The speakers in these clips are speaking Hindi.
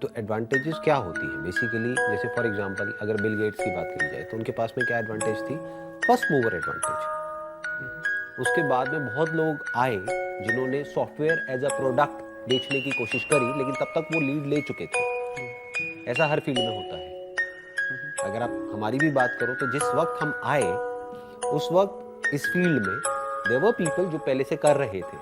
तो एडवांटेजेस क्या होती है बेसिकली, जैसे फॉर एग्जांपल अगर बिल गेट्स की बात करी जाए तो उनके पास में क्या एडवांटेज थी, फर्स्ट मूवर एडवांटेज। उसके बाद में बहुत लोग आए जिन्होंने सॉफ्टवेयर एज अ प्रोडक्ट बेचने की कोशिश करी, लेकिन तब तक वो लीड ले चुके थे। ऐसा हर फील्ड में होता है। अगर आप हमारी भी बात करो तो जिस वक्त हम आए उस वक्त इस फील्ड में देयर वर पीपल जो पहले से कर रहे थे,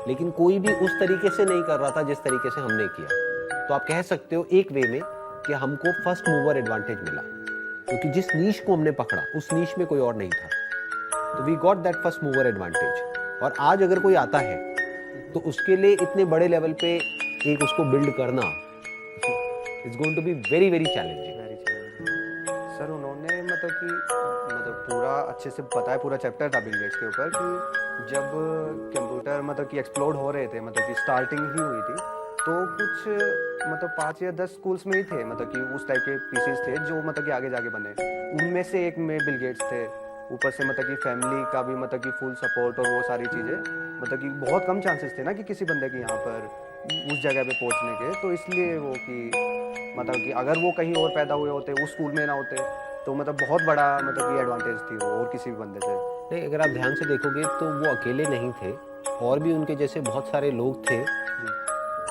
लेकिन कोई भी उस तरीके से नहीं कर रहा था जिस तरीके से हमने किया। तो आप कह सकते हो एक वे में कि हमको फर्स्ट मूवर एडवांटेज मिला, क्योंकि जिस नीश को हमने पकड़ा उस नीश में कोई और नहीं था। तो we got that first mover advantage. और आज अगर कोई आता है तो उसके लिए इतने बड़े लेवल पे एक उसको बिल्ड करना it's going to be very very challenging. Sir उन्होंने मतलब पूरा अच्छे से बताया, पूरा चैप्टर था बिल गेट्स के ऊपर कि जब कंप्यूटर कि एक्सप्लोड हो रहे थे, कि स्टार्टिंग ही हुई थी, तो कुछ 5 या 10 स्कूल्स में ही थे कि उस टाइप के पीसीज थे जो कि आगे जाके बने। उनमें से एक में बिल गेट्स थे। ऊपर से कि फैमिली का भी कि फुल सपोर्ट और वो सारी चीज़ें, कि बहुत कम चांसेस थे ना कि किसी बंदे के यहाँ पर उस जगह पे पहुँचने के। तो इसलिए वो कि अगर वो कहीं और पैदा हुए होते, उस स्कूल में ना होते, तो बहुत बड़ा कि एडवांटेज थी वो और किसी भी बंदे से। नहीं, अगर आप ध्यान से देखोगे तो वो अकेले नहीं थे, और भी उनके जैसे बहुत सारे लोग थे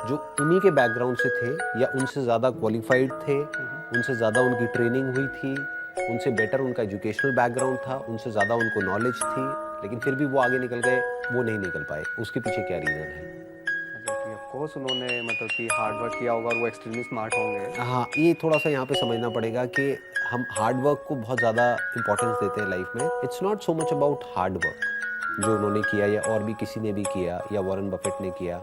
जो उन्हीं के बैकग्राउंड से थे या उनसे ज़्यादा क्वालिफाइड थे, उनसे ज़्यादा उनकी ट्रेनिंग हुई थी, उनसे बेटर उनका एजुकेशनल बैकग्राउंड था, उनसे ज़्यादा उनको नॉलेज थी, लेकिन फिर भी वो आगे निकल गए, वो नहीं निकल पाए। उसके पीछे क्या रीज़न है? कोर्स उन्होंने कि हार्ड वर्क किया होगा और वो एक्सट्रीमली स्मार्ट होंगे। हाँ, ये थोड़ा सा यहाँ पे समझना पड़ेगा कि हम हार्ड वर्क को बहुत ज़्यादा इंपॉर्टेंस देते हैं लाइफ में। It's not so much about hard work जो उन्होंने किया या और भी किसी ने भी किया या वॉरेन बफेट ने किया।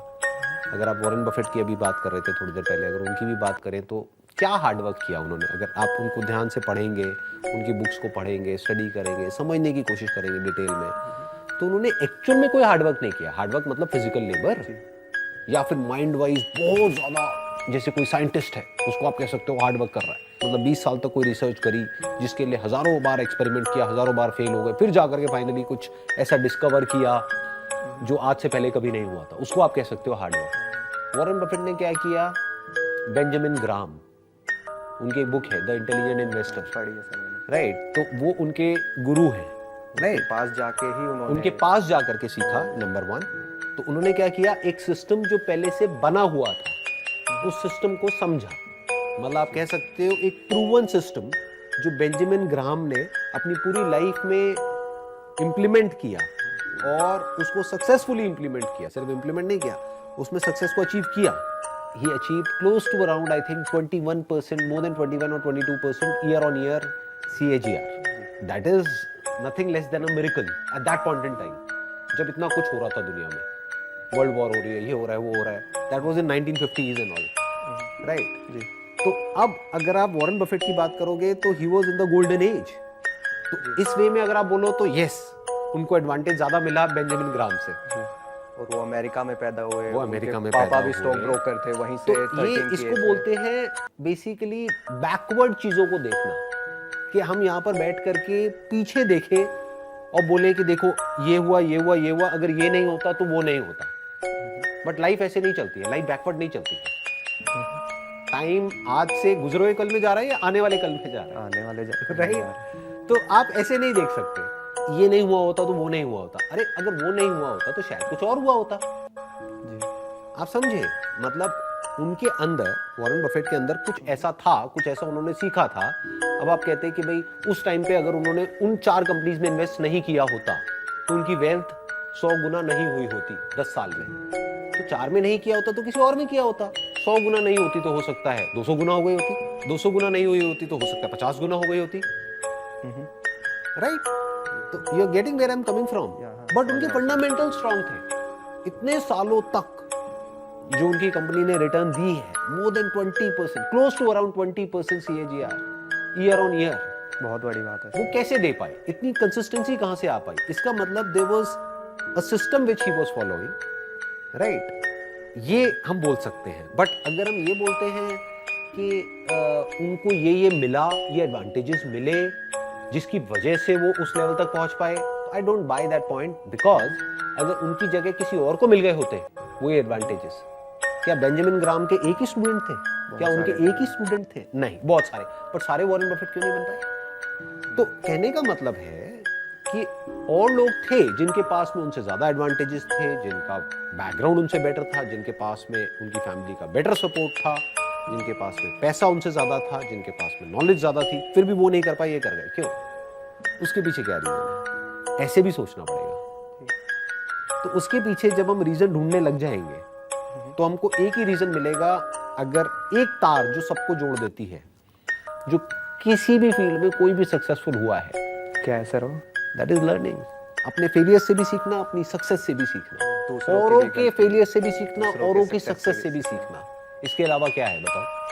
अगर आप वॉरेन बफेट की अभी बात कर रहे थे थोड़ी देर पहले, अगर उनकी भी बात करें तो क्या हार्ड वर्क किया उन्होंने, अगर आप उनको ध्यान से पढ़ेंगे, उनकी बुक्स को पढ़ेंगे, स्टडी करेंगे, समझने की कोशिश करेंगे डिटेल में, तो उन्होंने एक्चुअल में कोई हार्ड वर्क नहीं किया। हार्ड वर्क मतलब फिजिकल लेबर या फिर माइंड वाइज बहुत ज़्यादा, जैसे कोई साइंटिस्ट है उसको आप कह सकते हो हार्ड वर्क कर रहा है, मतलब 20 साल तक कोई रिसर्च करी जिसके लिए हज़ारों बार एक्सपेरिमेंट किया, हज़ारों बार फेल हो गए, फिर जाकर के फाइनली कुछ ऐसा डिस्कवर किया जो आज से पहले कभी नहीं हुआ था, उसको आप कह सकते हो हार्ड वर्क। वॉरेन बफेट ने क्या किया, बेंजामिन ग्राम, उनकी एक बुक है द इंटेलिजेंट इन्वेस्टर, राइट, तो वो उनके गुरु हैं, राइट, पास जाके ही उनके पास जाकर के सीखा, नंबर 1। तो उन्होंने क्या किया, एक सिस्टम जो पहले से बना हुआ था उस सिस्टम को समझा, मतलब आप कह सकते हो एक प्रूवन सिस्टम जो बेंजामिन ग्राहम ने अपनी पूरी लाइफ में इम्प्लीमेंट किया और उसको सक्सेसफुली इम्प्लीमेंट किया, सिर्फ इम्प्लीमेंट नहीं किया, उसमें सक्सेस को अचीव किया। He achieved close to around I think 21%, more than 21 और 22% year on year CAGR। That is nothing less than a miracle at that point in time, जब इतना कुछ हो रहा था दुनिया में, वर्ल्ड वॉर हो रही है, ये हो रहा है, वो हो रहा है, that was in 1950s and all, right जी। तो अब अगर आप वॉरेन बफेट की बात करोगे तो he was in the golden age. तो इस वे में अगर आप बोलो तो यस, उनको एडवांटेज ज्यादा मिला बेंजामिन ग्राहम से, और वो अमेरिका में पैदा हुए, वो अमेरिका में पापा भी स्टॉक ब्रोकर थे, वहीं से तो ये इसको बोलते हैं बेसिकली बैकवर्ड चीजों को देखना, कि हम यहाँ पर बैठ करके पीछे देखें और बोले कि देखो ये हुआ, ये हुआ, ये हुआ, अगर ये नहीं होता तो वो नहीं होता। बट लाइफ ऐसे नहीं चलती है, लाइफ बैकवर्ड नहीं चलती है। टाइम आज से गुजरे हुए कल में जा रहा है या आने वाले कल में जा रहा है, आने वाले राइट। तो आप ऐसे नहीं देख सकते ये नहीं हुआ होता तो वो नहीं हुआ होता, अरे अगर वो नहीं हुआ होता तो शायद कुछ और हुआ होता जी। आप समझे, मतलब उनके अंदर, वॉरेन बफेट के अंदर कुछ ऐसा था, कुछ ऐसा उन्होंने सीखा था। अब आप कहते हैं कि भाई उस टाइम पे अगर उन्होंने उन 4 कंपनीज में इन्वेस्ट नहीं किया होता तो उनकी वेल्थ 100 गुना नहीं हुई होती 10 साल में। तो 4 में नहीं किया होता तो किसी और में किया होता, 100 गुना नहीं होती तो हो सकता है 200 गुना हो गई होती, 200 गुना नहीं हुई होती तो हो सकता है 50 गुना हो गई होती, राइट। तो you are getting where I am coming from. But उनके फंडामेंटल स्ट्रांग थे इतने सालों तक, जो उनकी कंपनी ने रिटर्न दी है more than 20%, close to around 20% CAGR year on year, बहुत बड़ी बात है। वो कैसे दे पाए, इतनी कंसिस्टेंसी कहां से आ पाई? इसका मतलब there was a system which he was following, right, ये हम बोल सकते हैं। बट अगर हम ये बोलते हैं कि उनको ये मिला, ये एडवांटेजेस मिले जिसकी वजह से वो उस लेवल तक पहुंच पाए, तो I don't by that point, because अगर उनकी जगह किसी और को मिल गए होते वो एडवांटेजेस, क्या बेंजामिन ग्राम के एक ही स्टूडेंट थे? क्या उनके सारे एक ही स्टूडेंट थे? नहीं, बहुत सारे। पर सारे वॉरेन बफेट क्यों नहीं बन पाए? तो कहने का मतलब है कि और लोग थे जिनके पास में उनसे ज्यादा एडवांटेजेस थे, जिनका बैकग्राउंड उनसे बेटर था, जिनके पास में उनकी फैमिली का बेटर सपोर्ट था, जिनके पास में पैसा उनसे ज्यादा था, जिनके पास में नॉलेज ज्यादा थी, फिर भी वो नहीं कर पाए, ये कर गए। क्यों? उसके पीछे क्या रीजन है? ऐसे भी सोचना पड़ेगा। तो उसके पीछे जब हम रीजन ढूंढने लग जाएंगे तो हमको एक ही रीजन मिलेगा। अगर एक तार जो सबको जोड़ देती है, जो किसी भी फील्ड में कोई भी सक्सेसफुल हुआ है, क्या है सर वो? That is learning. अपने फेलियर से भी सीखना, अपनी सक्सेस से भी सीखना, दूसरों की औरों भी के गलती, फेलियर से भी सीखना, दूसरों के औरों की success सक्सेस से भी सीखना। इसके अलावा क्या है बताओ?